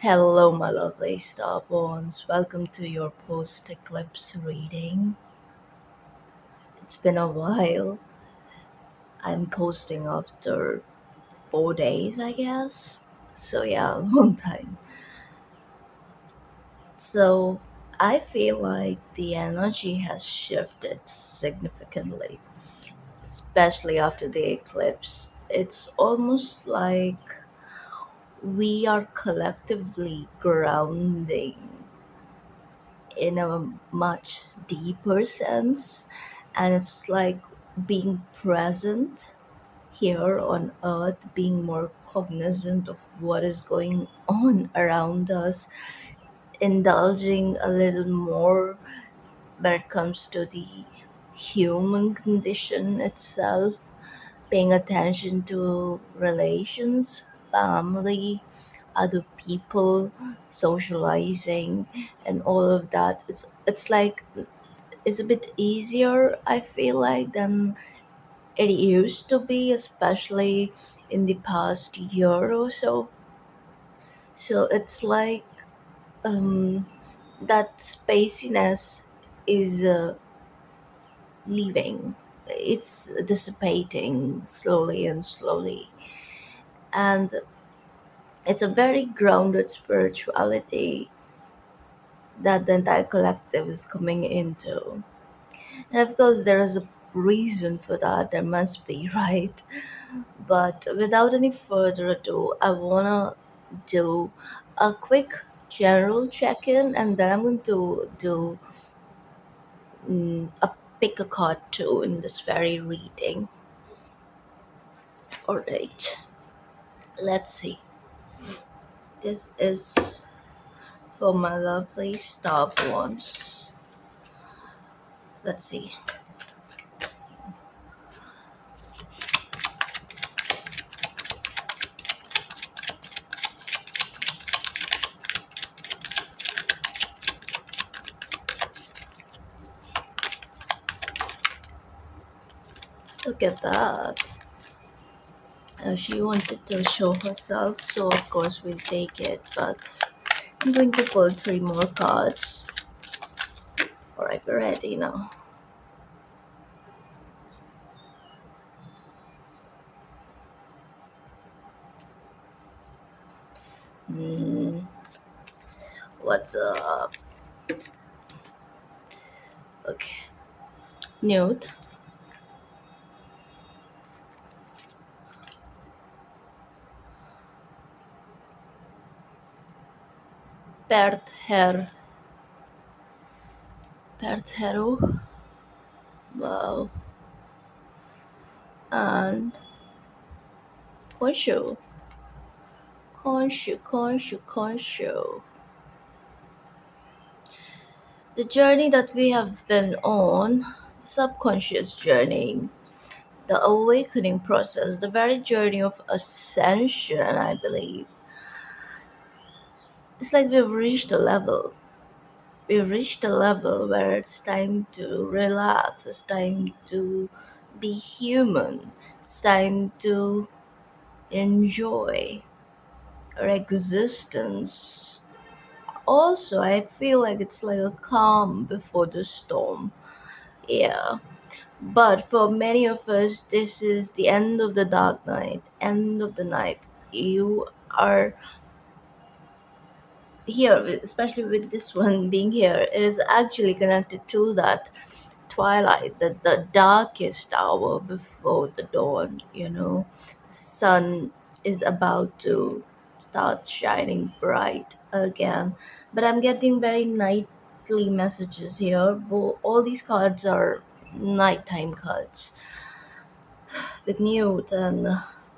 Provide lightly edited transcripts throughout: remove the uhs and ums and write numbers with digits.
Hello, my lovely starborns. Welcome to your post Eclipse reading. It's been a while. I'm posting after 4 days, I guess. So, yeah, a long time. So, I feel like the energy has shifted significantly, especially after the eclipse. It's almost like we are collectively grounding in a much deeper sense, and it's like being present here on earth, being more cognizant of what is going on around us, indulging a little more when it comes to the human condition itself, paying attention to relations, family, other people, socializing, and all of that. It's like it's a bit easier, I feel like, than it used to be, especially in the past year or so. So it's like um, that spaciness is leaving. It's dissipating slowly and slowly. And it's a very grounded spirituality that the entire collective is coming into. And of course, there is a reason for that. There must be, right? But without any further ado, I wanna do a quick general check-in, and then I'm going to do a pick a card too in this very reading. All right, let's see. This is for my lovely star ones. Let's see. Look at that. She wanted to show herself, so of course we'll take it. But I'm going to pull three more cards. All right, we're ready now. Hmm. What's up? Okay. Newt, Perther, Pertheru, wow, and Konshu, Konshu. The journey that we have been on, the subconscious journey, the awakening process, the very journey of ascension, I believe. It's like we've reached a level. We've reached a level where it's time to relax, it's time to be human, it's time to enjoy our existence. Also, I feel like it's like a calm before the storm. Yeah. But for many of us, this is the end of the dark night, end of the night. You are here, especially with this one being here, it is actually connected to that twilight, the darkest hour before the dawn, The sun is about to start shining bright again. But I'm getting very nightly messages here. All these cards are nighttime cards with Newt and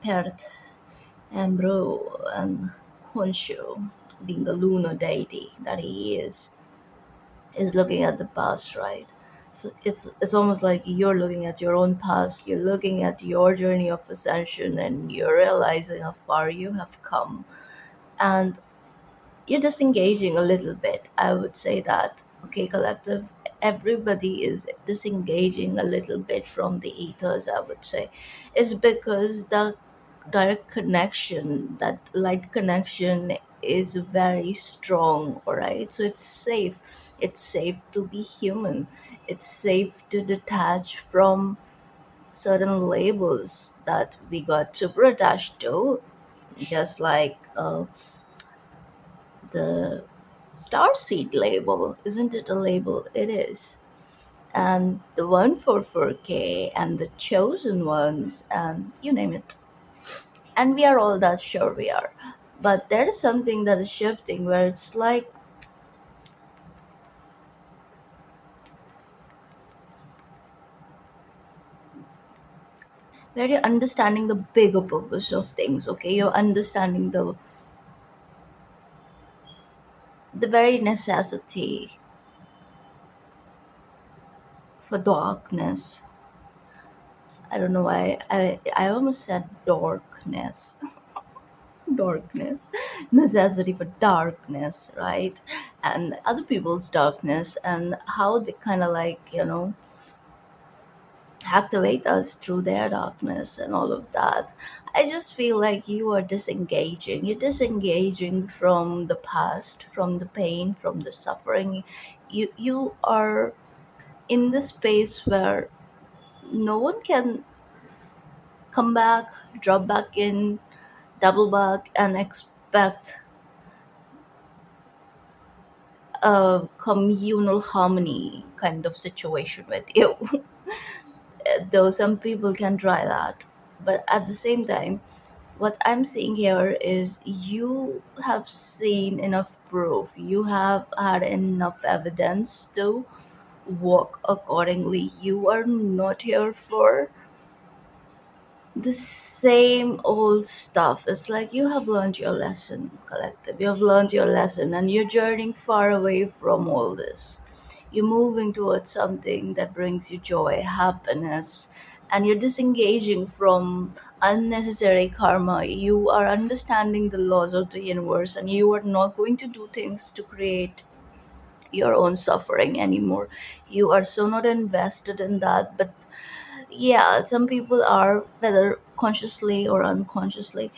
Perth and Bro and Honshu being the lunar deity that he is looking at the past, right? So it's almost like you're looking at your own past, you're looking at your journey of ascension, and you're realizing how far you have come, and you're disengaging a little bit. I would say that, okay, collective, everybody is disengaging a little bit from the ethers, I would say. It's because the direct connection, that light connection, is very strong, all right? So it's safe. It's safe to be human. It's safe to detach from certain labels that we got super attached to, just like the starseed label. Isn't it a label? It is. And the 144K and the chosen ones, and you name it. And we are all that, sure we are. But there is something that is shifting where it's like where you're understanding the bigger purpose of things, okay? You're understanding the very necessity for darkness. I don't know why I almost said darkness. Darkness. Necessity for darkness, right? And other people's darkness, and how they kind of like, activate us through their darkness and all of that. I just feel like you are disengaging. You're disengaging from the past, from the pain, from the suffering. You are in the space where no one can come back, drop back in, double back, and expect a communal harmony kind of situation with you. Though some people can try that, but at the same time, what I'm seeing here is you have seen enough proof, you have had enough evidence to walk accordingly. You are not here for the same old stuff. It's like you have learned your lesson, collective. You have learned your lesson and you're journeying far away from all this. You're moving towards something that brings you joy, happiness, and you're disengaging from unnecessary karma. You are understanding the laws of the universe and you are not going to do things to create your own suffering anymore. You are so not invested in that. But yeah, some people are, whether consciously or unconsciously.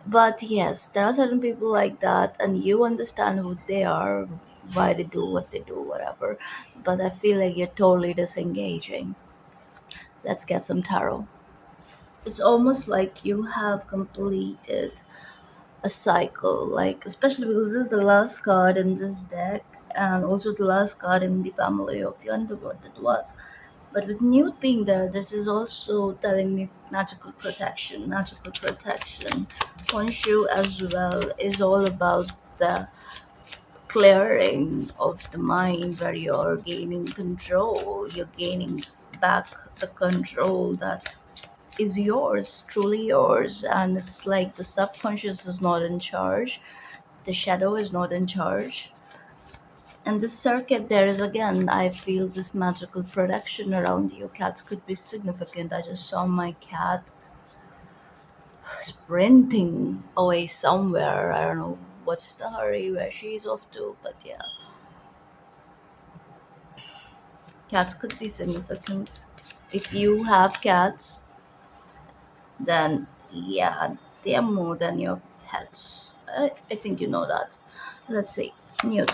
But yes, there are certain people like that, and you understand who they are, why they do what they do, whatever. But I feel like you're totally disengaging. Let's get some tarot. It's almost like you have completed a cycle, like, especially because this is the last card in this deck, and also the last card in the family of the underworld, the dwarves. But with Newt being there, this is also telling me magical protection. Magical protection. Honshu as well is all about the clearing of the mind where you're gaining control. You're gaining back the control that is yours, truly yours. And it's like the subconscious is not in charge, the shadow is not in charge. And this circuit, there is again, I feel this magical protection around you. Cats could be significant. I just saw my cat sprinting away somewhere. I don't know what's the hurry, where she's off to, but yeah, cats could be significant. If you have cats, then yeah, they are more than your pets. I think you know that. Let's see. Newt.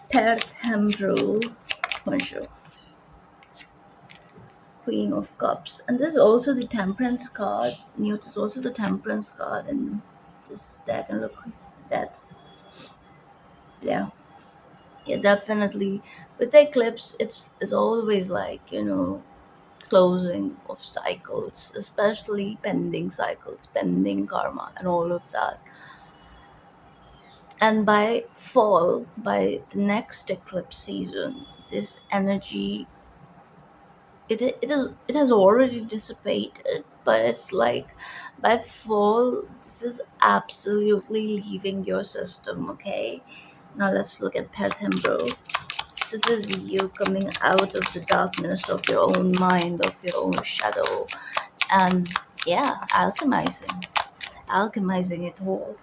Perth Hembrew. Bonjour. Queen of Cups. And this is also the Temperance card. Newt is also the Temperance card in this deck. And look at that. Yeah. Yeah, definitely. With the eclipse, it's always like, closing of cycles, especially pending cycles, pending karma and all of that. And by fall, by the next eclipse season, this energy, it has already dissipated, but it's like by fall this is absolutely leaving your system, okay? Now let's look at Perthembro. This is you coming out of the darkness of your own mind, of your own shadow, and yeah, alchemizing it all.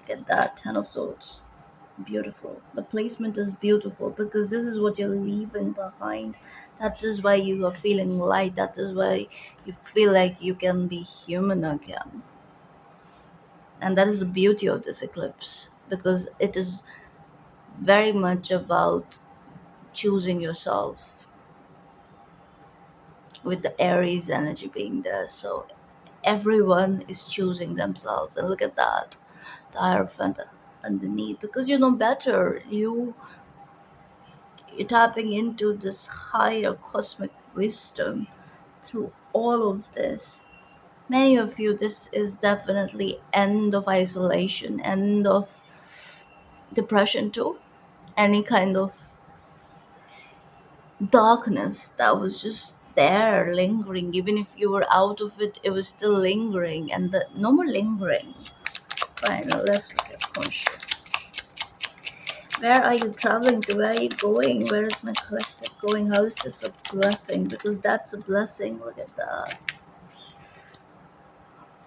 Get that 10 of swords. Beautiful. The placement is beautiful because this is what you're leaving behind. That is why you are feeling light. That is why you feel like you can be human again. And that is the beauty of this eclipse, because it is very much about choosing yourself, with the Aries energy being there. So everyone is choosing themselves. And look at that, the Hierophant underneath. Because you know better. You're tapping into this higher cosmic wisdom through all of this. Many of you, this is definitely end of isolation, end of depression too. Any kind of darkness that was just there lingering, even if you were out of it, it was still lingering. And the no more lingering. Fine, now let's look at conscious. Where are you traveling to? Where are you going? Where is my collective going? How is this a blessing? Because that's a blessing. Look at that.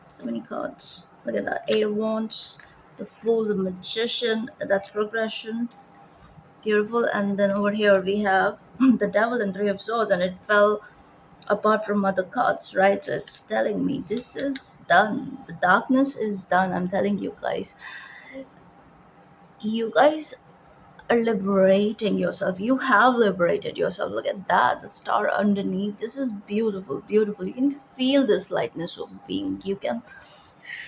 So many cards. Look at that. Eight of Wands, the Fool, the Magician. That's progression. Beautiful. And then over here we have the Devil and Three of Swords, and it fell apart from other cards, right? So it's telling me this is done. The darkness is done. I'm telling you guys. You guys are liberating yourself. You have liberated yourself. Look at that, the star underneath. This is beautiful, beautiful. You can feel this lightness of being. You can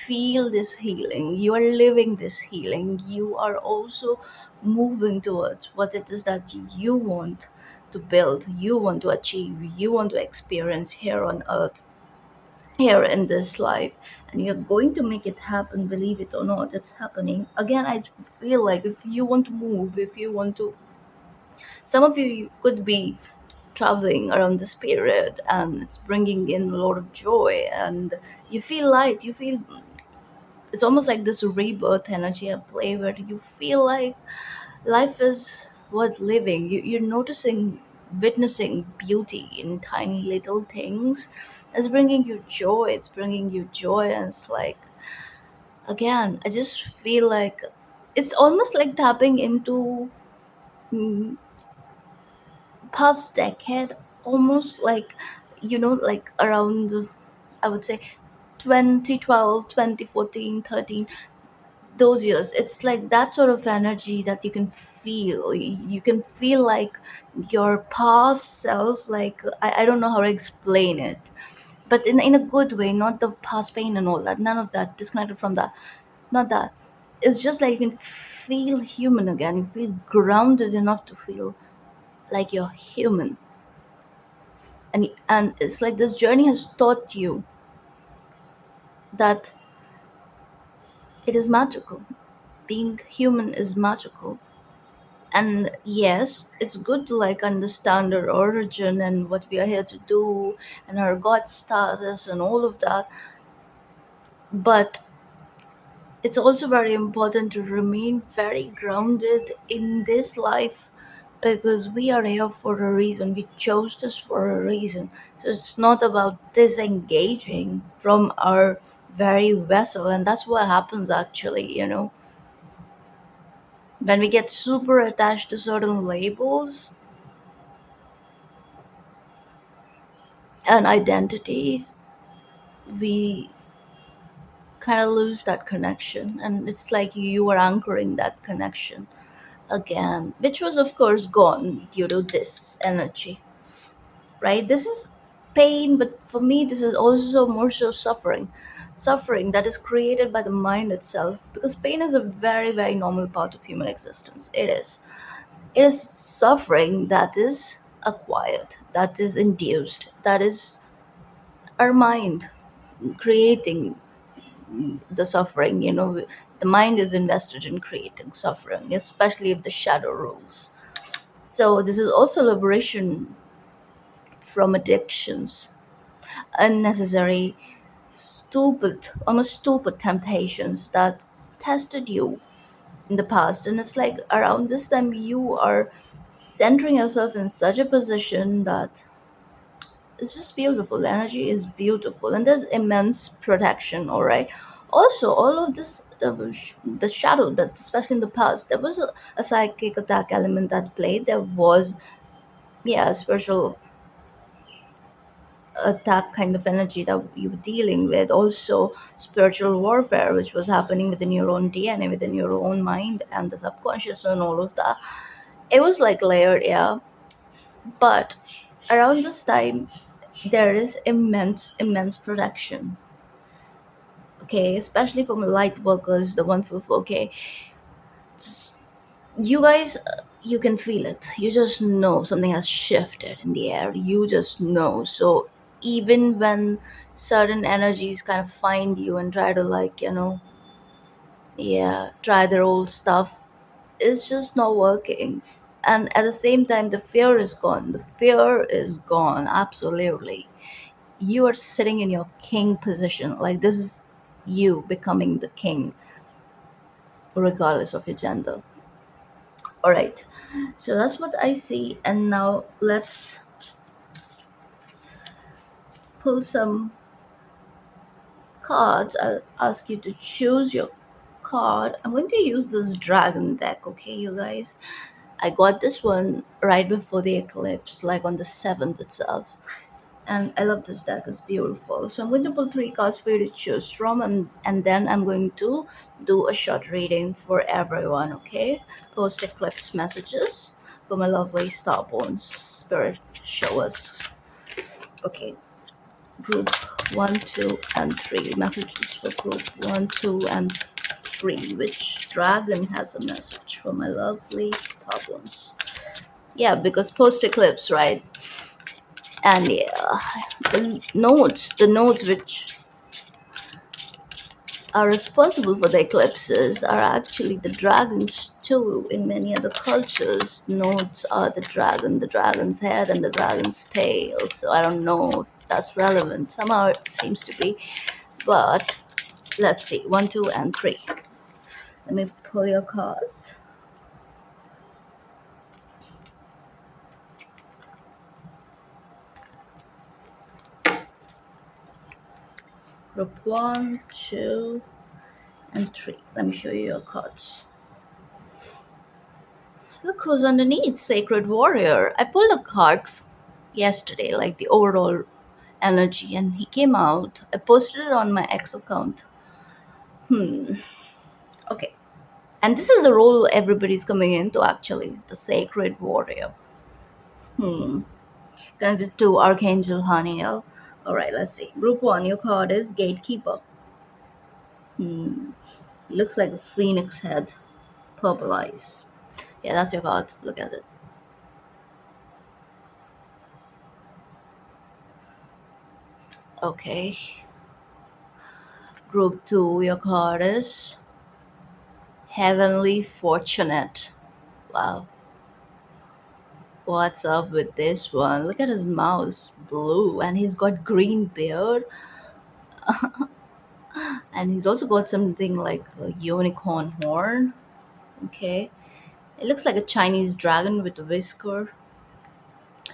feel this healing. You are living this healing. You are also moving towards what it is that you want to build, you want to achieve, you want to experience here on earth, here in this life. And you're going to make it happen, believe it or not. It's happening. Again, I feel like if you want to move, if you want to, some of you could be traveling around this period, and it's bringing in a lot of joy, and you feel light, you feel, it's almost like this rebirth energy at play, where you feel like life is worth living. You're noticing, witnessing beauty in tiny little things. It's bringing you joy, it's bringing you joy. And it's like, again, I just feel like it's almost like tapping into, mm, past decade, almost like, like around, I would say 2012, 2014, 13, those years. It's like that sort of energy that you can feel. You can feel like your past self, like, I don't know how to explain it, but in a good way, not the past pain and all that, none of that, disconnected from that, not that. It's just like you can feel human again. You feel grounded enough to feel like you're human. And it's like this journey has taught you that it is magical. Being human is magical. And yes, it's good to like understand our origin and what we are here to do, and our god status and all of that. But it's also very important to remain very grounded in this life, because we are here for a reason. We chose this for a reason. So it's not about disengaging from our very vessel. And that's what happens actually, when we get super attached to certain labels and identities, we kind of lose that connection. And it's like you are anchoring that connection again, which was, of course, gone due to this energy, right? This is pain, but for me, this is also more so suffering. Suffering that is created by the mind itself, because pain is a very, very normal part of human existence. It is. It is suffering that is acquired, that is induced, that is our mind creating the suffering. The mind is invested in creating suffering, especially if the shadow rules. So this is also liberation from addictions, unnecessary, stupid, almost stupid temptations that tested you in the past. And it's like around this time you are centering yourself in such a position that it's just beautiful. The energy is beautiful, and there's immense protection. All right. Also, all of this, the shadow that, especially in the past, there was a psychic attack element that played. There was, yeah, a spiritual attack kind of energy that you were dealing with. Also, spiritual warfare, which was happening within your own DNA, within your own mind and the subconscious and all of that. It was like layered, yeah. But around this time, there is immense protection. Okay, especially for my light workers, the one for okay, you guys, you can feel it. You just know something has shifted in the air. You just know. So even when certain energies kind of find you and try to like yeah, try their old stuff, it's just not working. And at the same time, the fear is gone. The fear is gone, absolutely. You are sitting in your king position. Like, this is you becoming the king, regardless of your gender. All right. So that's what I see. And now let's pull some cards. I'll ask you to choose your card. I'm going to use this dragon deck, okay, you guys? I got this one right before the eclipse, like on the 7th itself. And I love this deck, it's beautiful. So I'm going to pull three cards for you to choose from, and then I'm going to do a short reading for everyone, okay? Post eclipse messages for my lovely starborns. Spirit, show us. Okay, group one, two, and three. Messages for group one, two, and three. Which dragon has a message for my lovely starborns? Yeah, because post eclipse, right? And yeah, the nodes which are responsible for the eclipses are actually the dragons too. In many other cultures, the nodes are the dragon's head, and the dragon's tail. So I don't know if that's relevant. Somehow it seems to be, but let's see. One, two, and three. Let me pull your cards. Group one, two, and three. Let me show you your cards. Look who's underneath, Sacred Warrior. I pulled a card yesterday, like the overall energy, and he came out. I posted it on my X account. Okay. And this is the role everybody's coming into actually. It's the Sacred Warrior. Connected to Archangel Haniel. Alright, let's see. Group one, your card is Gatekeeper. It looks like a phoenix head. Purple eyes. Yeah, that's your card. Look at it. Okay. Group two, your card is Heavenly Fortunate. Wow. What's up with this one? Look at his mouth, blue, and he's got green beard, and he's also got something like a unicorn horn. Okay, it looks like a Chinese dragon with a whisker.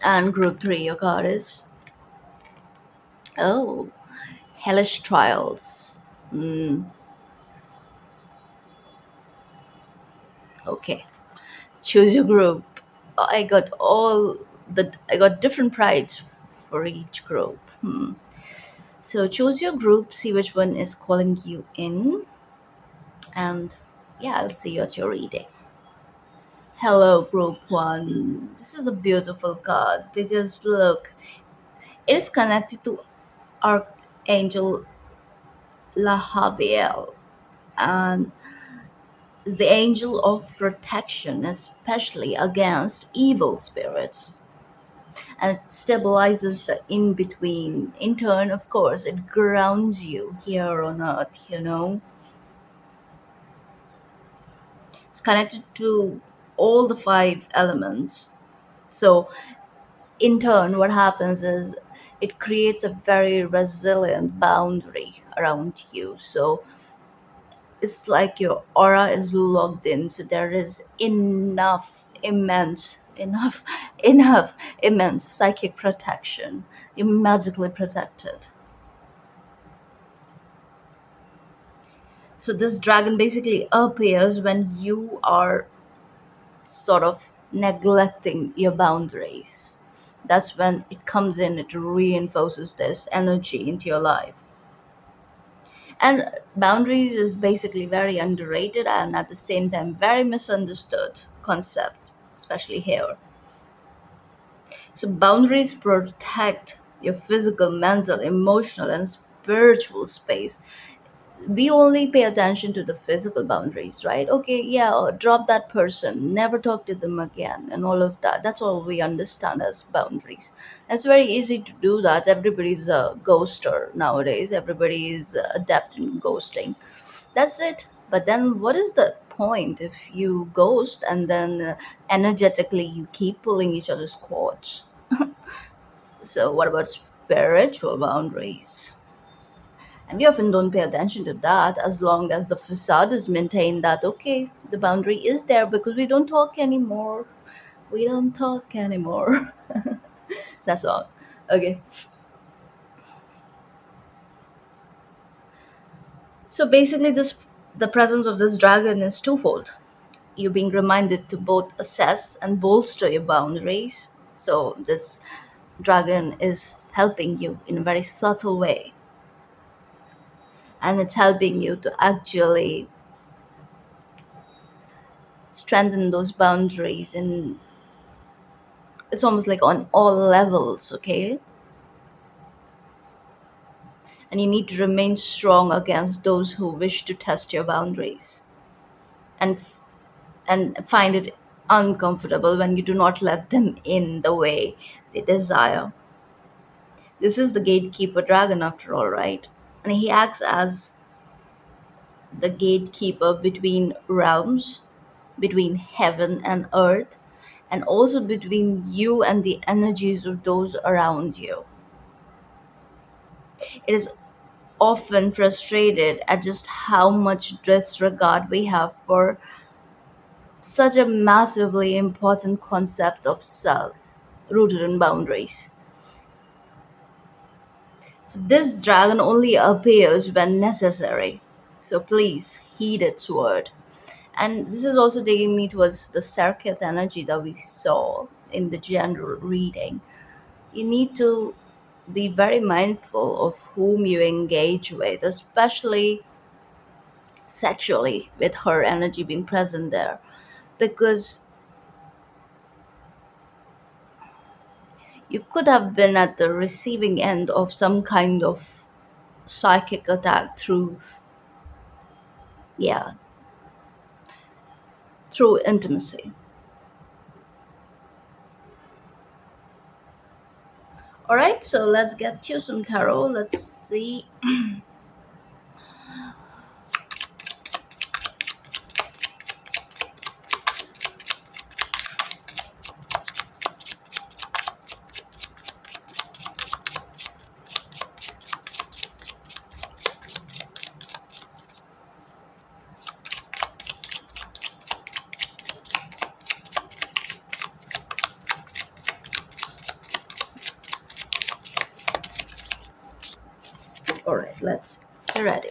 And group three, your card is oh, hellish trials. Okay, choose your group. I got different prides for each group. So choose your group, see which one is calling you in, and yeah, I'll see you at your reading. Hello, group one. This is a beautiful card because look, it is connected to Archangel Lahabiel, and is the angel of protection, especially against evil spirits. And it stabilizes the in between. In turn, of course, it grounds you here on earth. It's connected to all the five elements. So in turn, what happens is it creates a very resilient boundary around you. So it's like your aura is locked in. So there is enough immense psychic protection. You're magically protected. So this dragon basically appears when you are sort of neglecting your boundaries. That's when it comes in, it reinforces this energy into your life. And boundaries is basically very underrated and at the same time very misunderstood concept, especially here. So boundaries protect your physical, mental, emotional, and spiritual space. We only pay attention to the physical boundaries, right? Okay, yeah, drop that person, never talk to them again, and all of that. That's all we understand as boundaries. It's very easy to do that. Everybody's a ghoster nowadays, everybody is adept in ghosting. That's it. But then, what is the point if you ghost and then energetically you keep pulling each other's cords? So, what about spiritual boundaries? And we often don't pay attention to that as long as the facade is maintained that, okay, the boundary is there because we don't talk anymore. We don't talk anymore. That's all. Okay. So basically, the presence of this dragon is twofold. You're being reminded to both assess and bolster your boundaries. So this dragon is helping you in a very subtle way. And it's helping you to actually strengthen those boundaries in it's almost like on all levels, okay? And you need to remain strong against those who wish to test your boundaries and and find it uncomfortable when you do not let them in the way they desire. This is the gatekeeper dragon after all, right? And he acts as the gatekeeper between realms, between heaven and earth, and also between you and the energies of those around you. It is often frustrated at just how much disregard we have for such a massively important concept of self rooted in boundaries. So, this dragon only appears when necessary. So, please heed its word. And this is also taking me towards the circuit energy that we saw in the general reading. You need to be very mindful of whom you engage with, especially sexually with her energy being present there because you could have been at the receiving end of some kind of psychic attack yeah through intimacy. All right, so let's get to some tarot. Let's see. All right, let's get ready.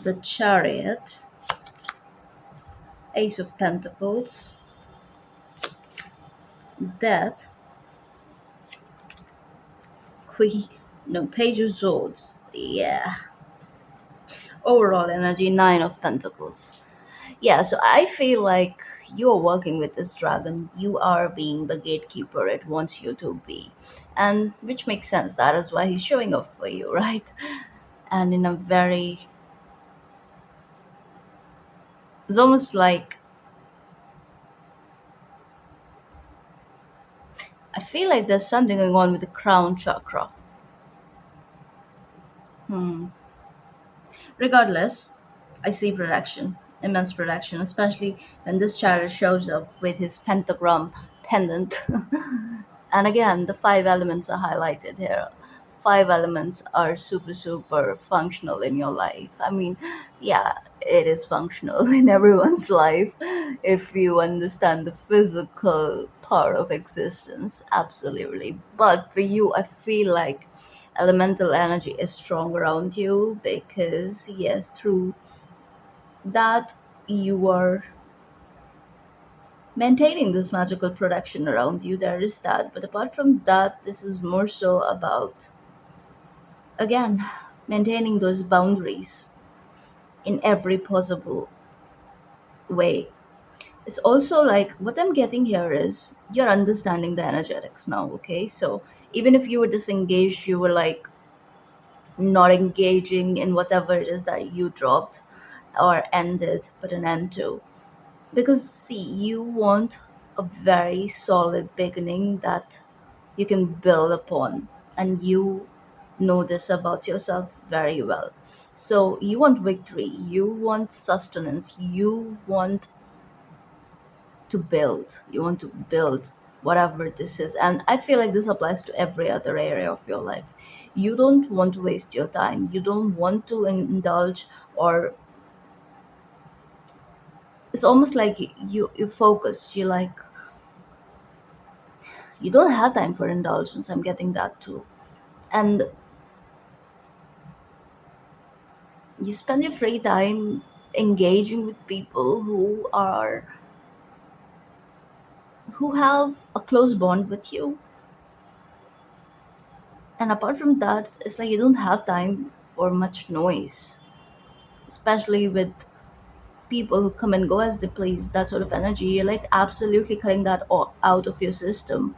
The Chariot, Ace of Pentacles, Death, Queen, no, Page of Swords. Yeah. Overall energy, Nine of Pentacles. Yeah, so I feel like you're working with this dragon. You are being the gatekeeper it wants you to be. And which makes sense. That is why he's showing up for you, right? And in a very, it's almost like, I feel like there's something going on with the crown chakra. Hmm. Regardless, I see protection, immense protection, especially when this chariot shows up with his pentagram pendant. And again, the five elements are highlighted here. Five elements are super, super functional in your life. I mean, yeah, it is functional in everyone's life if you understand the physical part of existence, absolutely. But for you, I feel like elemental energy is strong around you because, yes, true, that you are maintaining this magical production around you. There is that. But apart from that, this is more so about, again, maintaining those boundaries in every possible way. It's also like what I'm getting here is you're understanding the energetics now, okay? So even if you were disengaged, you were like not engaging in whatever it is that you dropped or ended, put an end to. Because see, you want a very solid beginning that you can build upon, and you know this about yourself very well. So you want victory, you want sustenance, you want to build whatever this is. And I feel like this applies to every other area of your life. You don't want to waste your time, you don't want to indulge, or it's almost like you focus, you like, you don't have time for indulgence. I'm getting that too. And you spend your free time engaging with people who have a close bond with you. And apart from that, it's like you don't have time for much noise, especially with people who come and go as they please, that sort of energy. You're like absolutely cutting that out of your system.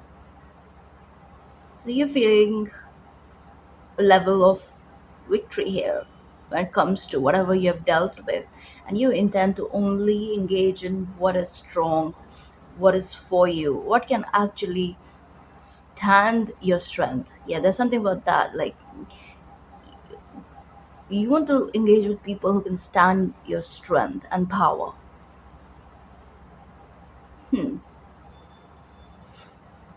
So you're feeling a level of victory here when it comes to whatever you have dealt with. And you intend to only engage in what is strong, what is for you, what can actually stand your strength. Yeah, there's something about that. Like, you want to engage with people who can stand your strength and power. Hmm.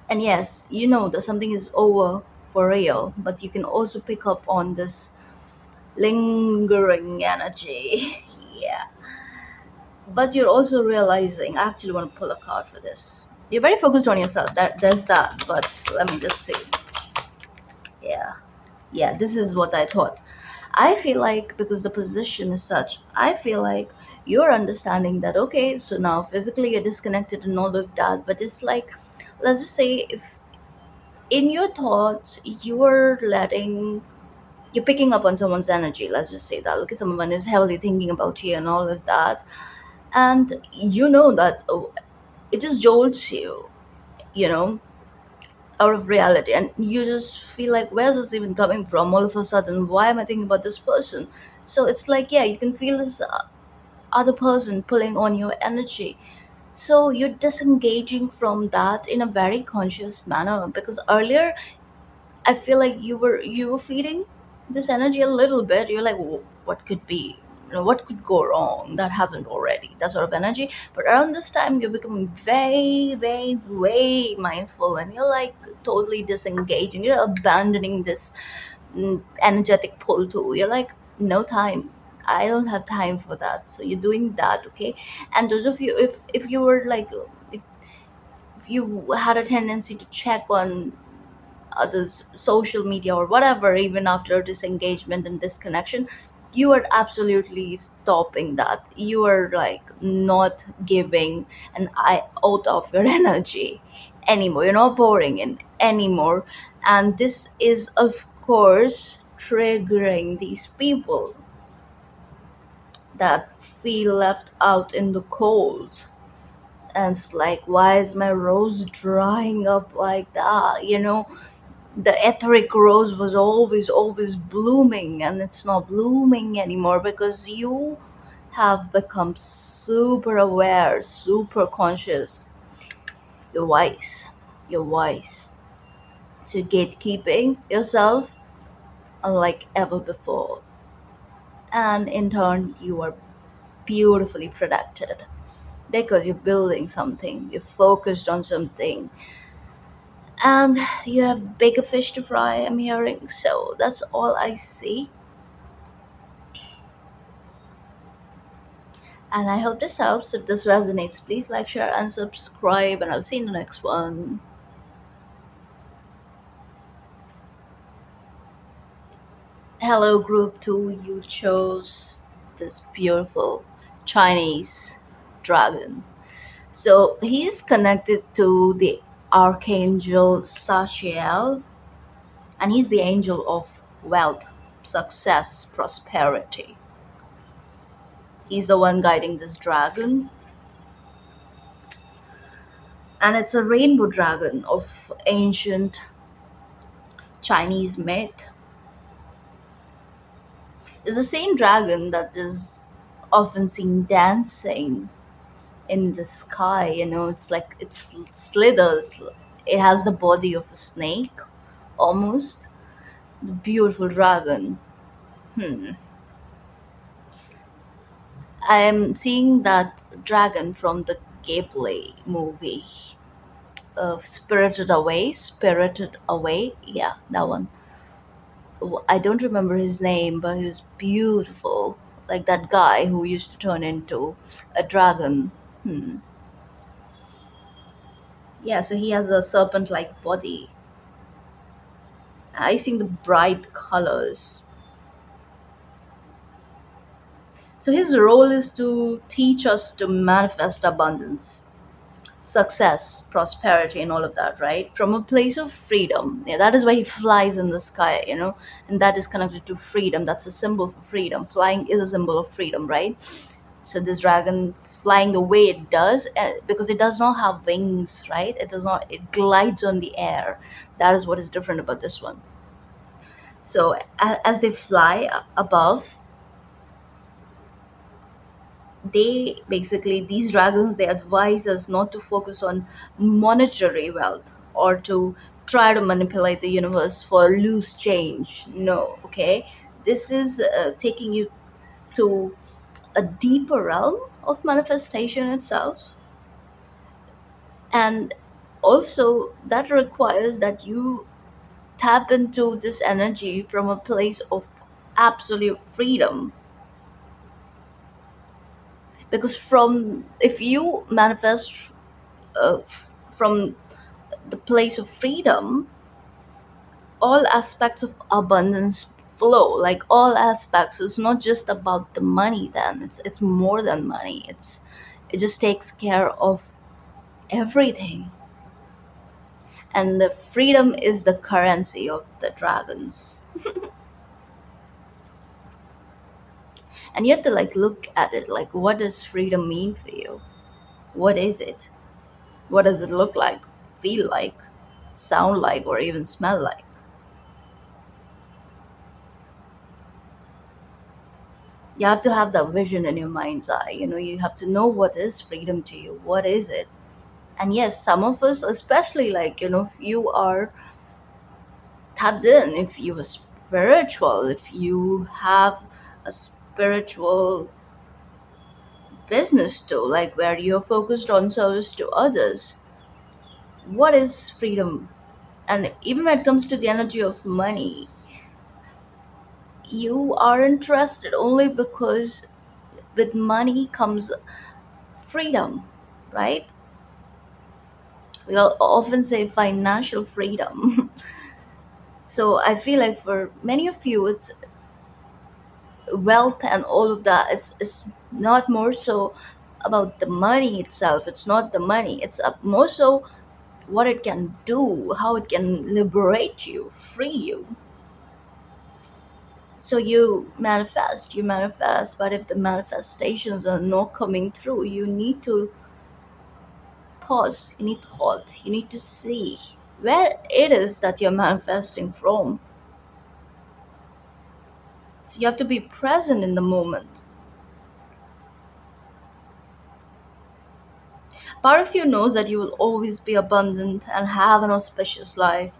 And yes, you know that something is over for real, but you can also pick up on this lingering energy. Yeah. But you're also realizing, I actually want to pull a card for this. You're very focused on yourself. There's that, but let me just see. Yeah. Yeah, this is what I thought. I feel like because the position is such, I feel like you're understanding that, okay, so now physically you're disconnected and all of that, but it's like, let's just say, if in your thoughts you're picking up on someone's energy, let's just say that, okay, someone is heavily thinking about you and all of that, and you know that, oh, it just jolts you, you know, out of reality, and you just feel like, where's this even coming from? All of a sudden, why am I thinking about this person? So it's like, yeah, you can feel this other person pulling on your energy. So you're disengaging from that in a very conscious manner, because earlier I feel like you were feeding this energy a little bit. You're like, what could be? You know, what could go wrong that hasn't already? That sort of energy. But around this time, you're becoming very, very, way mindful, and you're like totally disengaging. You're abandoning this energetic pull too. You're like, no time. I don't have time for that. So you're doing that, okay? And those of you, if you were like, if you had a tendency to check on others social media or whatever even after disengagement and disconnection, you are absolutely stopping that. You are like not giving an iota of your energy anymore. You're not pouring in anymore, and this is of course triggering these people that feel left out in the cold. And it's like, why is my rose drying up like that, you know? The etheric rose was always blooming, and it's not blooming anymore because you have become super aware, super conscious. You're wise you're wise to gatekeeping yourself unlike ever before, and in turn you are beautifully protected because you're building something, you're focused on something, and you have bigger fish to fry, I'm hearing. So that's all I see. And I hope this helps. If this resonates, please like, share, and subscribe. And I'll see you in the next one. Hello, group two. You chose this beautiful Chinese dragon. So he's connected to the archangel Sachiel, and he's the angel of wealth, success, prosperity. He's the one guiding this dragon, and it's a rainbow dragon of ancient Chinese myth. It's the same dragon that is often seen dancing in the sky. It's like it slithers. It has the body of a snake, almost. The beautiful dragon. Hmm. I am seeing that dragon from the Ghibli movie, Spirited Away. Spirited Away. Yeah, that one. I don't remember his name, but he was beautiful. Like that guy who used to turn into a dragon. Hmm. Yeah, so he has a serpent like body. I think the bright colors. So his role is to teach us to manifest abundance, success, prosperity, and all of that, right? From a place of freedom. Yeah, that is why he flies in the sky, and that is connected to freedom. That's a symbol for freedom. Flying is a symbol of freedom, right? So this dragon flying the way it does, because it does not have wings, right? It does not. It glides on the air. That is what is different about this one. So as they fly above, they basically, these dragons, they advise us not to focus on monetary wealth or to try to manipulate the universe for loose change. No, okay, this is taking you to a deeper realm of manifestation itself, and also that requires that you tap into this energy from a place of absolute freedom, because from if you manifest from the place of freedom, all aspects of abundance flow. Like all aspects, it's not just about the money. Then it's more than money. It just takes care of everything, and the freedom is the currency of the dragons. And you have to like look at it like, what does freedom mean for you? What is it? What does it look like, feel like, sound like, or even smell like? You have to have that vision in your mind's eye. You have to know what is freedom to you. What is it? And yes, some of us, especially, like, if you are tapped in, if you are spiritual, if you have a spiritual business too, like where you're focused on service to others, what is freedom? And even when it comes to the energy of money, you are interested only because with money comes freedom, right? We often say financial freedom. So I feel like for many of you, it's wealth and all of that is not more so about the money itself. It's not the money. It's more so what it can do, how it can liberate you, free you. So you manifest, but if the manifestations are not coming through, you need to pause, you need to halt, you need to see where it is that you're manifesting from. So you have to be present in the moment. Part of you knows that you will always be abundant and have an auspicious life.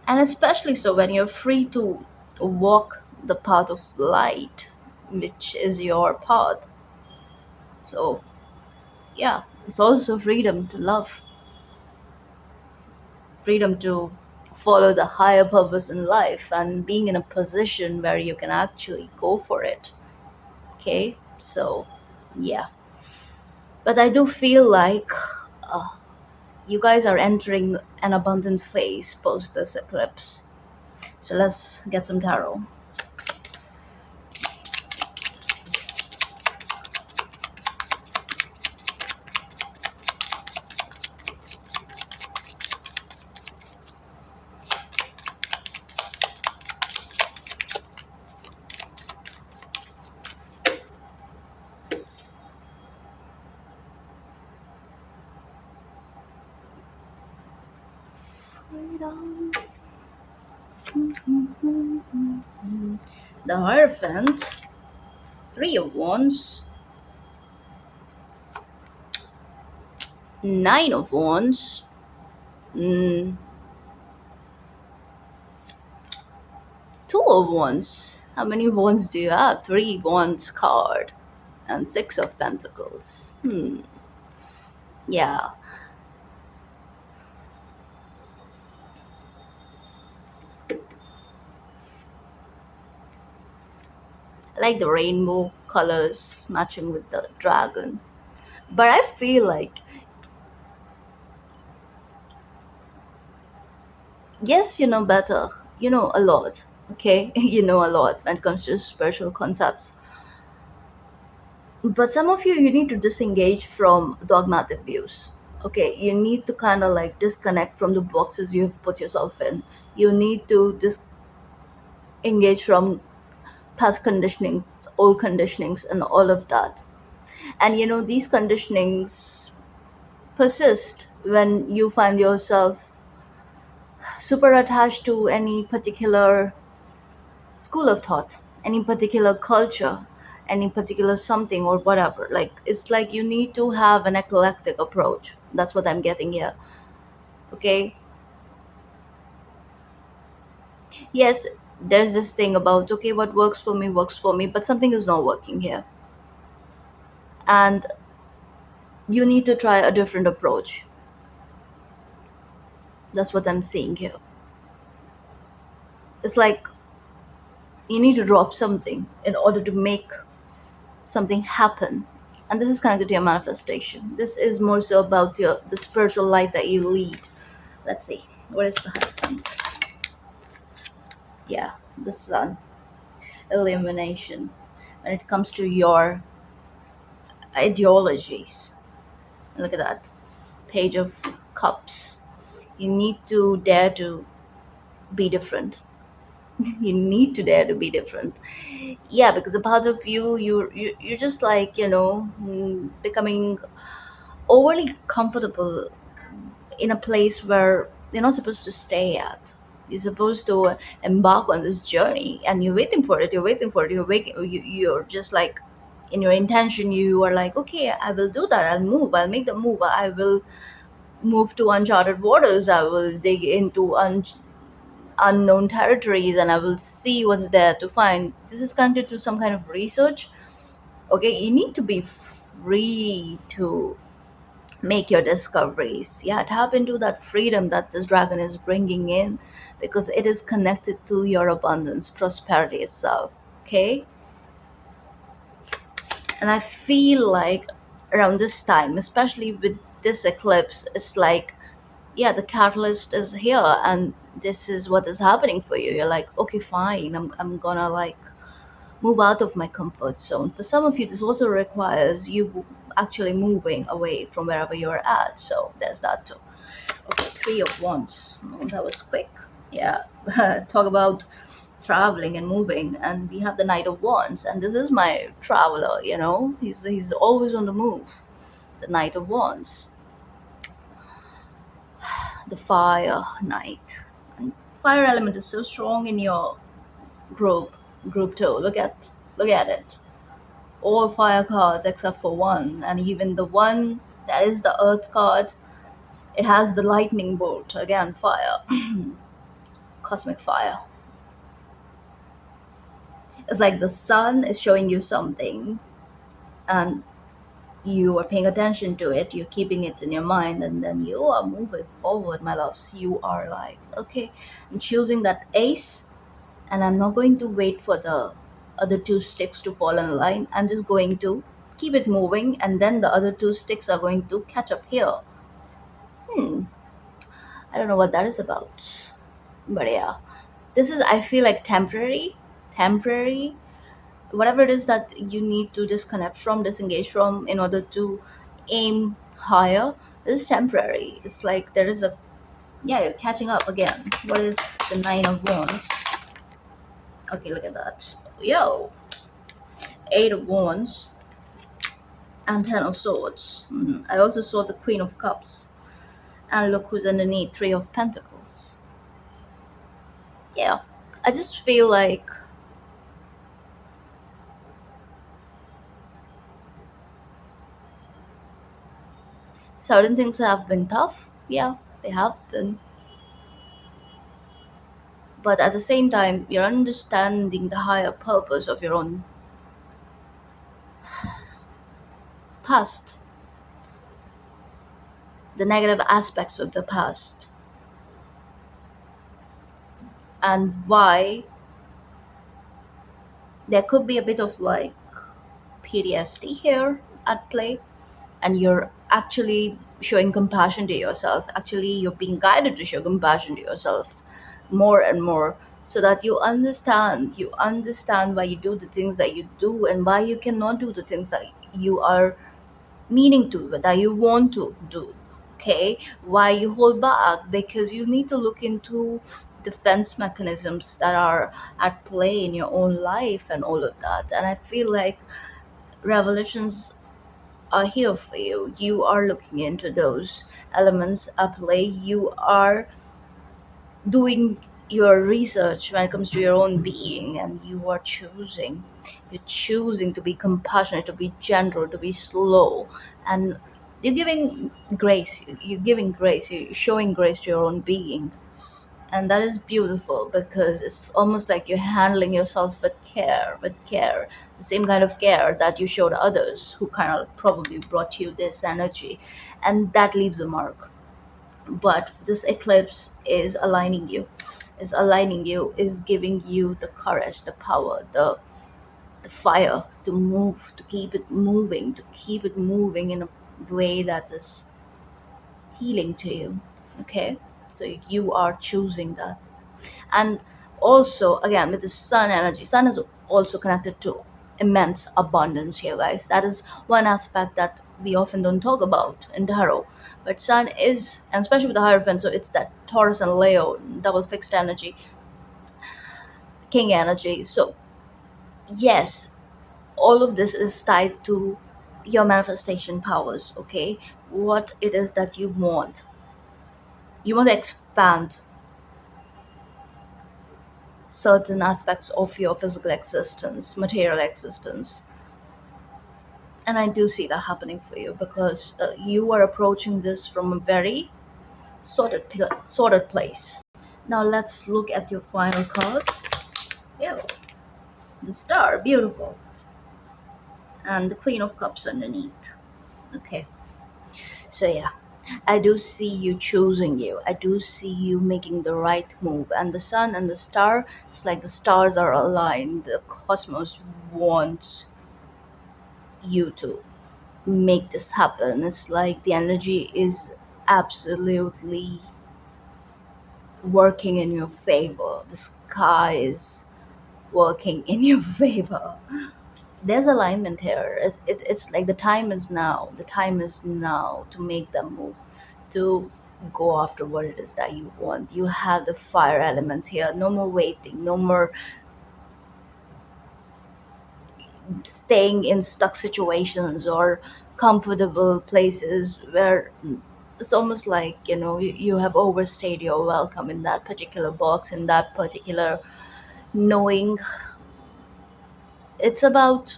And especially so when you're free to walk the path of light, which is your path. So, yeah, it's also freedom to love, freedom to follow the higher purpose in life, and being in a position where you can actually go for it. Okay, so yeah. But I do feel like uh, you guys are entering an abundant phase post this eclipse. So let's get some tarot. Freedom. The Hierophant, Three of Wands, Nine of Wands, mm, Two of Wands. How many wands do you have? Three wands card, and Six of Pentacles. Yeah, I like the rainbow colors matching with the dragon. But I feel like, yes, you know better. You know a lot, okay? You know a lot when it comes to spiritual concepts. But some of you need to disengage from dogmatic views. Okay, you need to kind of like disconnect from the boxes you've put yourself in. You need to disengage from past conditionings, old conditionings, and all of that. And you know, these conditionings persist when you find yourself super attached to any particular school of thought, any particular culture, any particular something or whatever. Like, it's like you need to have an eclectic approach. That's what I'm getting here. Okay. Yes, there's this thing about, okay, what works for me, but something is not working here. And you need to try a different approach. That's what I'm seeing here. It's like you need to drop something in order to make something happen. And this is connected to your manifestation. This is more so about your the spiritual life that you lead. Let's see, what is the Hierophant? Yeah, the sun, illumination. When it comes to your ideologies, look at that Page of Cups. You need to dare to be different. You need to dare to be different. Yeah, because a part of you, you're just like, becoming overly comfortable in a place where you're not supposed to stay at. You're supposed to embark on this journey, and you're waiting for it. You're waiting for it. You're just like, in your intention, you are like, okay, I will do that. I'll move. I'll make the move. I will move to uncharted waters. I will dig into unknown territories, and I will see what's there to find. This is connected to some kind of research. Okay, you need to be free to make your discoveries. Yeah, tap into that freedom that this dragon is bringing in, because it is connected to your abundance, prosperity itself. Okay, and I feel like around this time, especially with this eclipse, it's like, yeah, the catalyst is here, and this is what is happening for you. You're like, okay, fine, I'm gonna like move out of my comfort zone. For some of you, this also requires you actually moving away from wherever you're at. So there's that too. Okay, Three of Wands. Oh, that was quick. Yeah. Talk about traveling and moving, and we have the Knight of Wands, and this is my traveler. He's always on the move. The Knight of Wands, the Fire Knight. And fire element is so strong in your group too. Look at it. All fire cards except for one, and even the one that is the Earth card, it has the lightning bolt. Again, fire, cosmic fire. It's like the sun is showing you something, and you are paying attention to it, you're keeping it in your mind, and then you are moving forward, my loves. You are like, okay, I'm choosing that ace, and I'm not going to wait for the other two sticks to fall in line. I'm just going to keep it moving, and then the other two sticks are going to catch up here. Hmm, I don't know what that is about, but yeah, this is, I feel like, temporary. Whatever it is that you need to disconnect from, disengage from, in order to aim higher, this is temporary. It's like there is a, yeah, you're catching up again. What is the Nine of Wands? Okay, look at that. Yo, Eight of Wands and Ten of Swords. I also saw the Queen of Cups And look who's underneath, Three of Pentacles. Yeah, I just feel like certain things have been tough. Yeah, they have been. But at the same time, you're understanding the higher purpose of your own past, the negative aspects of the past, and why there could be a bit of like PTSD here at play, and you're actually showing compassion to yourself. Actually, you're being guided to show compassion to yourself more and more, so that you understand why you do the things that you do and why you cannot do the things that you are meaning to, that you want to do. Okay, why you hold back? Because you need to look into defense mechanisms that are at play in your own life and all of that. And I feel like revelations are here for you. You are looking into those elements at play. You are doing your research when it comes to your own being, and you are choosing to be compassionate, to be gentle, to be slow, and you're giving grace, you're showing grace to your own being. And that is beautiful, because it's almost like you're handling yourself with care, the same kind of care that you showed others who kind of probably brought you this energy, and that leaves a mark. But this eclipse is giving you the courage, the power, the fire to move, to keep it moving in a way that is healing to you. Okay, so you are choosing that. And also, again, with the sun energy, sun is also connected to immense abundance here, guys. That is one aspect that we often don't talk about in tarot. But sun is, and especially with the hierophant, so it's that Taurus and Leo double fixed energy, king energy. So yes, all of this is tied to your manifestation powers. Okay, what it is that you want to expand certain aspects of your physical existence, material existence. And I do see that happening for you, because you are approaching this from a very sorted place. Now let's look at your final cards. Yeah, the star, beautiful, and the Queen of Cups underneath. Okay, so yeah, I do see you choosing you. I do see you making the right move. And the sun and the star, it's like the stars are aligned. The cosmos wants you to make this happen. It's like the energy is absolutely working in your favor. The sky is working in your favor. There's alignment here. It's like the time is now. The time is now to make that move, to go after what it is that you want. You have the fire element here. No more waiting. No more staying in stuck situations or comfortable places where it's almost like you have overstayed your welcome in that particular box, in that particular knowing. It's about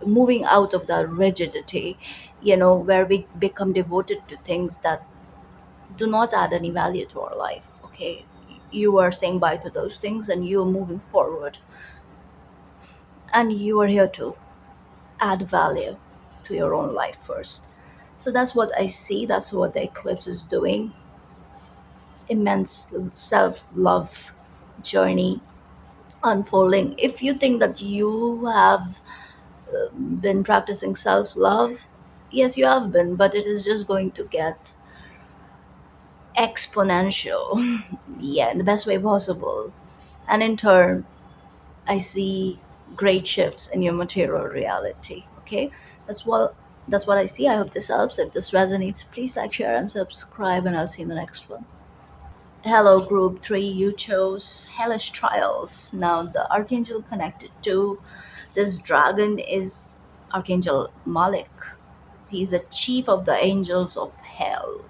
moving out of that rigidity, where we become devoted to things that do not add any value to our life. Okay, you are saying bye to those things, and you are moving forward, and you are here to add value to your own life first. So that's what I see. That's what the eclipse is doing. Immense self love journey unfolding. If you think that you have been practicing self love, yes, you have been, but it is just going to get exponential. Yeah, in the best way possible. And in turn, I see great shifts in your material reality. Okay, that's what that's what I see. I hope this helps. If this resonates, please like, share, and subscribe, and I'll see you in the next one. Hello, group three. You chose hellish trials. Now, the archangel connected to this dragon is Archangel Malik. He's the chief of the angels of hell.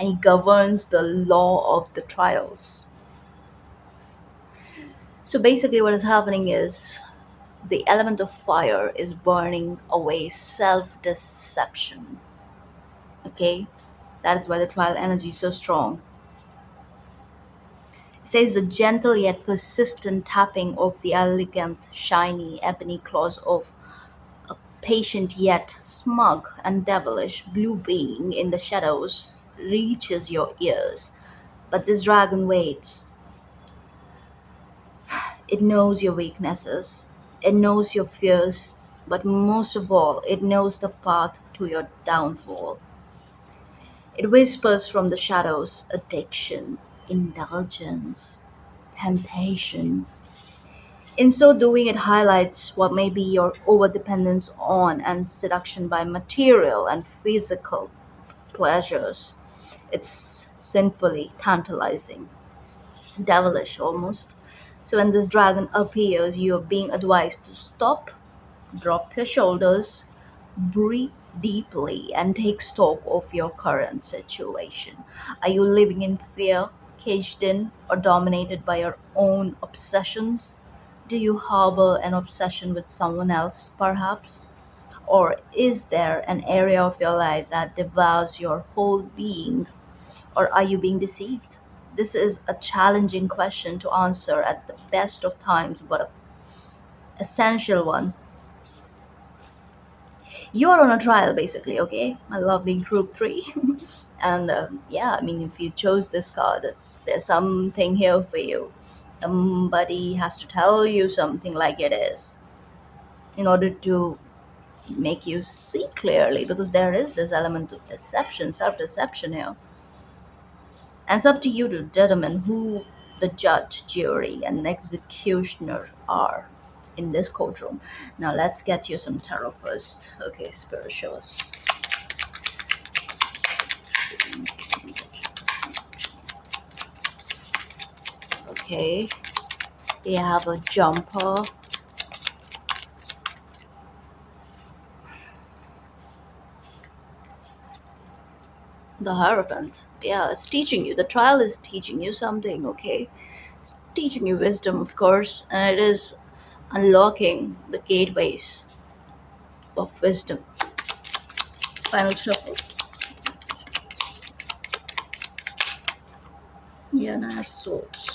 and he governs the law of the trials. So basically, what is happening is the element of fire is burning away self deception. Okay, that is why the trial energy is so strong. It says the gentle yet persistent tapping of the elegant, shiny ebony claws of a patient yet smug and devilish blue being in the shadows reaches your ears. But this dragon waits. It knows your weaknesses, it knows your fears, but most of all, it knows the path to your downfall. It whispers from the shadows addiction, indulgence, temptation. In so doing, it highlights what may be your overdependence on and seduction by material and physical pleasures. It's sinfully tantalizing, devilish almost. So, when this dragon appears, you are being advised to stop, drop your shoulders, breathe deeply, and take stock of your current situation. Are you living in fear, caged in, or dominated by your own obsessions? Do you harbor an obsession with someone else, perhaps? Or is there an area of your life that devours your whole being? Or are you being deceived? This is a challenging question to answer at the best of times, but an essential one. You are on a trial, basically, okay? My lovely group three. And yeah, I mean, if you chose this card, there's something here for you. Somebody has to tell you something like it is in order to make you see clearly, because there is this element of deception, self deception here. And it's up to you to determine who the judge, jury, and executioner are in this courtroom. Now, let's get you some tarot first. Okay, Spirit, show us. Okay, we have a jumper, the Hierophant. Yeah, it's teaching you. The trial is teaching you something, okay? It's teaching you wisdom, of course, and it is unlocking the gateways of wisdom. Final shuffle. Yeah, Nine of Swords.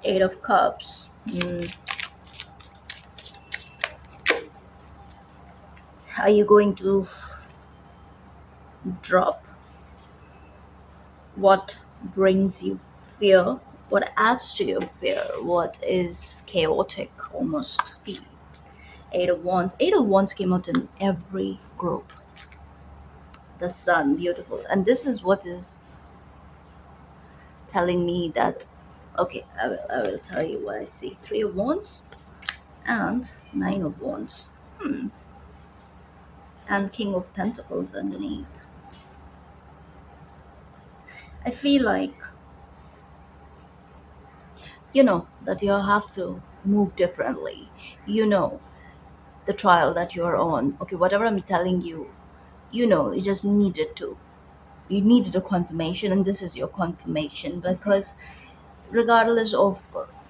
Eight of Cups. Are you going to drop what brings you fear? What adds to your fear? What is chaotic almost? Eight of Wands. Eight of Wands came out in every group. The Sun, beautiful. And this is what is telling me that, okay, I will tell you what I see. Three of Wands and Nine of Wands. And King of Pentacles underneath. I feel like, that you have to move differently. You know the trial that you're on. Okay, whatever I'm telling you, you just needed to. You needed a confirmation, and this is your confirmation, because regardless of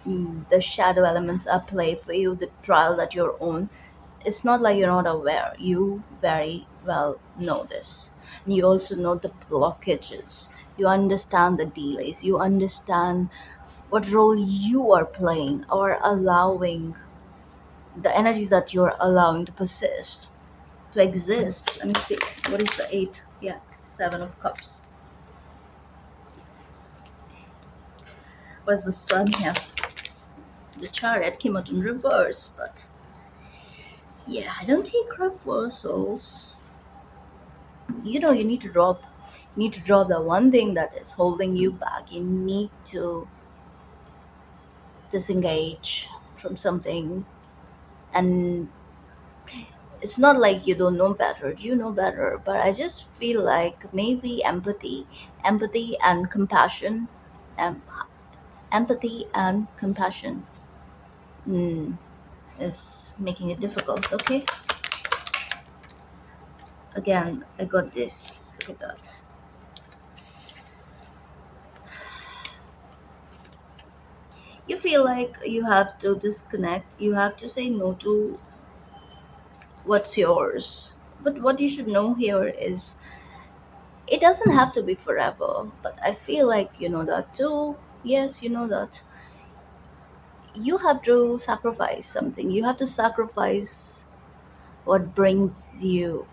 the shadow elements at play for you, the trial that you're on, it's not like you're not aware. You very well know this. And you also know the blockages. You understand the delays. You understand what role you are playing or allowing, the energies that you're allowing to persist, to exist. Let me see. What is the eight? Yeah, Seven of Cups. What is the Sun here? The Chariot came out in reverse, but yeah, I don't take reversals. You need to drop. You need to drop the one thing that is holding you back. You need to disengage from something, and it's not like you don't know better. You know better, but I just feel like maybe empathy and compassion, um, empathy and compassion mm, is making it difficult. Okay, Again, I got this. Look at that. You feel like you have to disconnect, you have to say no to what's yours. But what you should know here is it doesn't have to be forever. But I feel like you know that too. Yes, you know that you have to sacrifice something. You have to sacrifice what brings you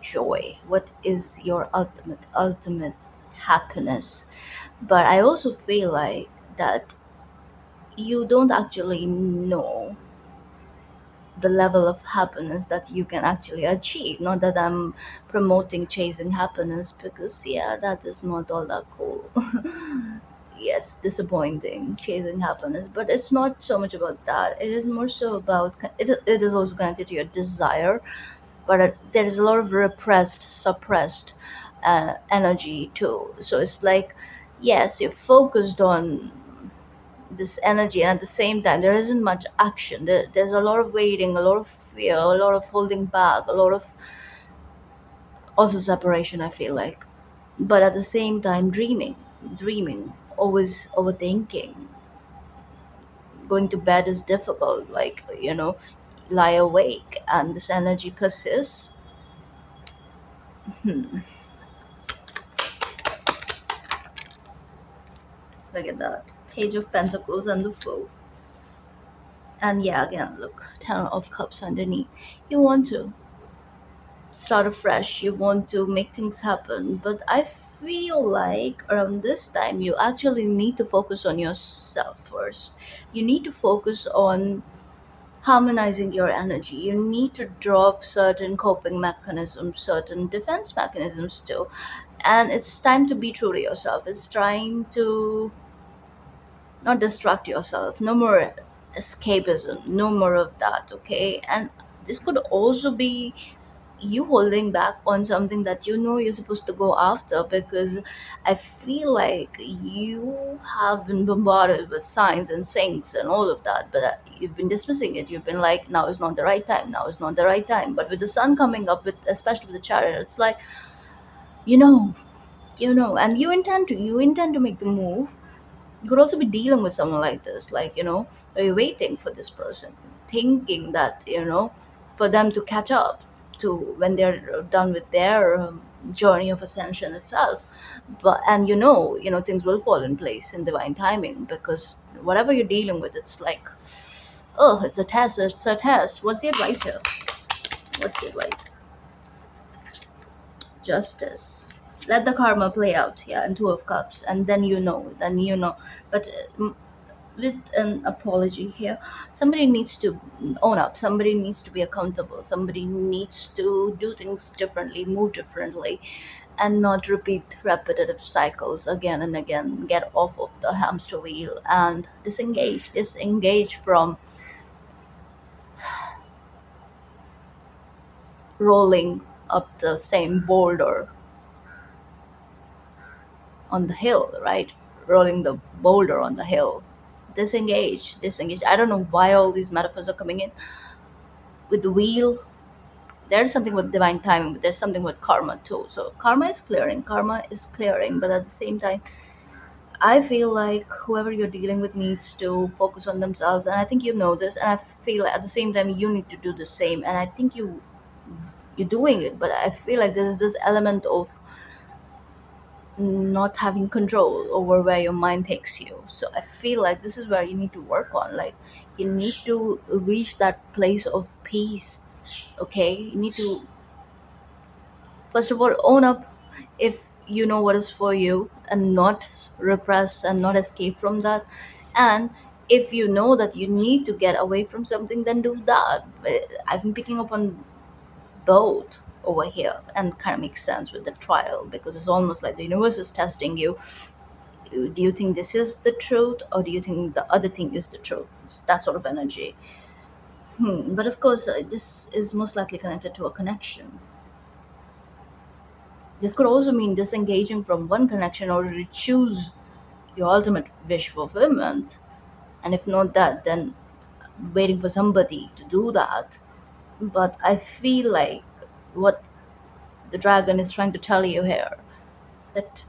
joy, what is your ultimate happiness. But I also feel like that you don't actually know the level of happiness that you can actually achieve. Not that I'm promoting chasing happiness, because yeah, that is not all that cool. Yes, disappointing chasing happiness, but it's not so much about that. It is more so about it is also connected to your desire, but there is a lot of repressed, suppressed energy too. So it's like, yes, you're focused on this energy, and at the same time there isn't much action. There's a lot of waiting, a lot of fear, a lot of holding back, a lot of also separation, I feel like. But at the same time, dreaming, always overthinking. Going to bed is difficult, like, lie awake, and this energy persists. Hmm. Look at that, Page of Pentacles and the Fool. And yeah, again, look, Ten of Cups underneath. You want to start afresh, you want to make things happen, but I feel like around this time you actually need to focus on yourself first. You need to focus on harmonizing your energy. You need to drop certain coping mechanisms, certain defense mechanisms too, and it's time to be true to yourself. It's time to not distract yourself. No more escapism, no more of that, okay? And this could also be you holding back on something that you know you're supposed to go after, because I feel like you have been bombarded with signs and things and all of that, but you've been dismissing it. You've been like, now is not the right time, now is not the right time. But with the sun coming up, with especially with the chariot, it's like, you know and you intend to make the move. You could also be dealing with someone like this, like, are you waiting for this person, thinking that, for them to catch up to when they're done with their journey of ascension itself. But and things will fall in place in divine timing, because whatever you're dealing with, it's like, oh, it's a test. What's the advice here? What's the advice? Justice. Let the karma play out. Yeah, and Two of Cups, and then. But with an apology here, somebody needs to own up, somebody needs to be accountable, somebody needs to do things differently, move differently, and not repeat repetitive cycles again and again. Get off of the hamster wheel and disengage from rolling up the same boulder on the hill, right? Rolling the boulder on the hill. Disengage. I don't know why all these metaphors are coming in with the wheel. There's something with divine timing, but there's something with karma too. So karma is clearing, but at the same time, I feel like whoever you're dealing with needs to focus on themselves, and I think you know this. And I feel like at the same time you need to do the same, and I think you're doing it. But I feel like there's this element of not having control over where your mind takes you. So I feel like this is where you need to work on. Like, you need to reach that place of peace. Okay, you need to first of all own up if you know what is for you, and not repress and not escape from that. And if you know that you need to get away from something, then do that. But I've been picking up on both over here, and kind of makes sense with the trial, because it's almost like the universe is testing you. Do you think this is the truth, or do you think the other thing is the truth? It's that sort of energy. But of course, this is most likely connected to a connection. This could also mean disengaging from one connection in order to choose your ultimate wish fulfillment. And if not that, then waiting for somebody to do that. But I feel like what The dragon is trying to tell you here that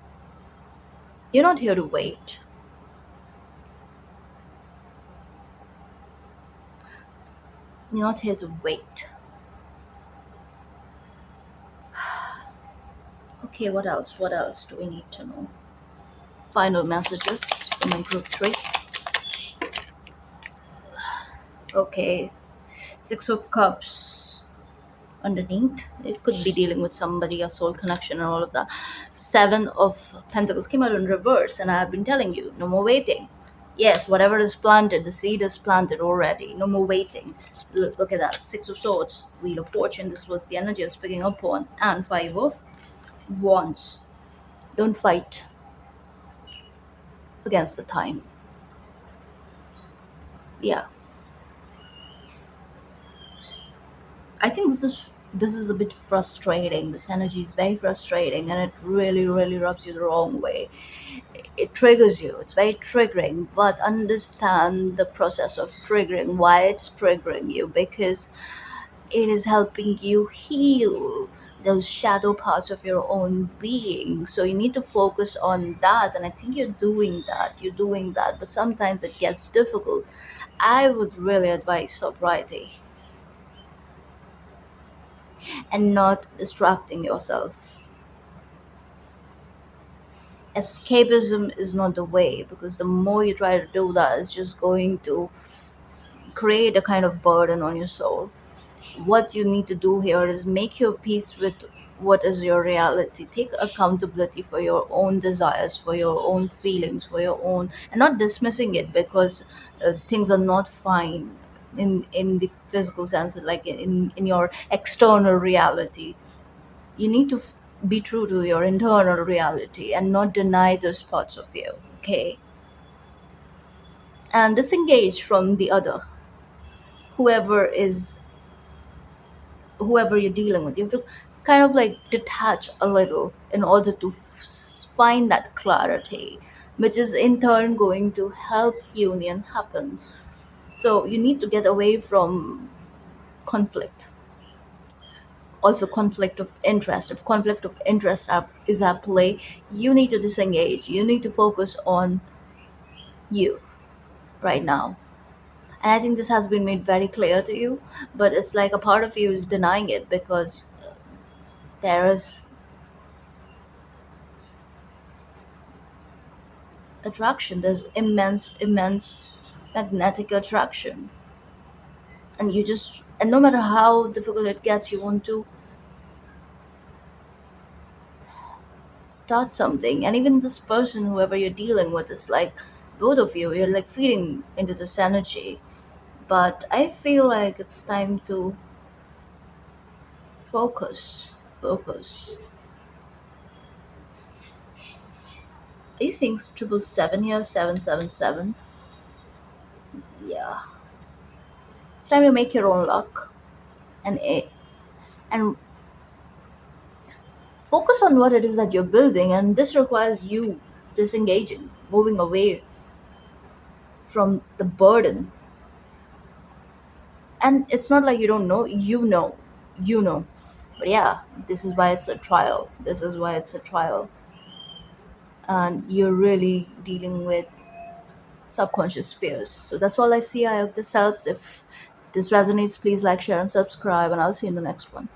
you're not here to wait. You're not here to wait. Okay, what else? What else do we need to know? Final messages from my group three. Okay, Six of Cups underneath. It could be dealing with somebody, a soul connection, and all of that. Seven of Pentacles came out in reverse, and I have been telling you, no more waiting. Yes, whatever is planted, the seed is planted already. No more waiting. Look at that. Six of Swords, Wheel of Fortune. This was the energy I was picking up on. And Five of Wands. Don't fight against the time. Yeah, I think this is a bit frustrating. This energy is very frustrating, and it really, really rubs you the wrong way. It triggers you. It's very triggering, but understand the process of triggering. Why it's triggering you? Because it is helping you heal those shadow parts of your own being. So you need to focus on that, and I think you're doing that. You're doing that, but sometimes it gets difficult. I would really advise sobriety and not distracting yourself. Escapism is not the way, because the more you try to do that, it's just going to create a kind of burden on your soul. What you need to do here is make your peace with what is your reality. Take accountability for your own desires, for your own feelings, for your own, and not dismissing it because things are not fine in the physical sense, like in your external reality. You need to be true to your internal reality and not deny those parts of you. Okay, and disengage from the other, whoever is whoever you're dealing with. You have to kind of like detach a little in order to find that clarity, which is in turn going to help union happen. So you need to get away from conflict. Also, conflict of interest. If conflict of interest is at play, you need to disengage. You need to focus on you right now. And I think this has been made very clear to you, but it's like a part of you is denying it because there is attraction. There's immense magnetic attraction. And you just, and no matter how difficult it gets, you want to start something. And even this person, whoever you're dealing with, is like both of you, you're like feeding into this energy. But I feel like it's time to focus. Focus. Are you seeing triple seven here? 777? Yeah. It's time to make your own luck and focus on what it is that you're building, and this requires you disengaging, moving away from the burden. And it's not like you don't know, you know. But yeah, this is why it's a trial. This is why it's a trial. And you're really dealing with subconscious fears. So that's all I see. I hope this helps. If this resonates, please like, share, and subscribe, and I'll see you in the next one.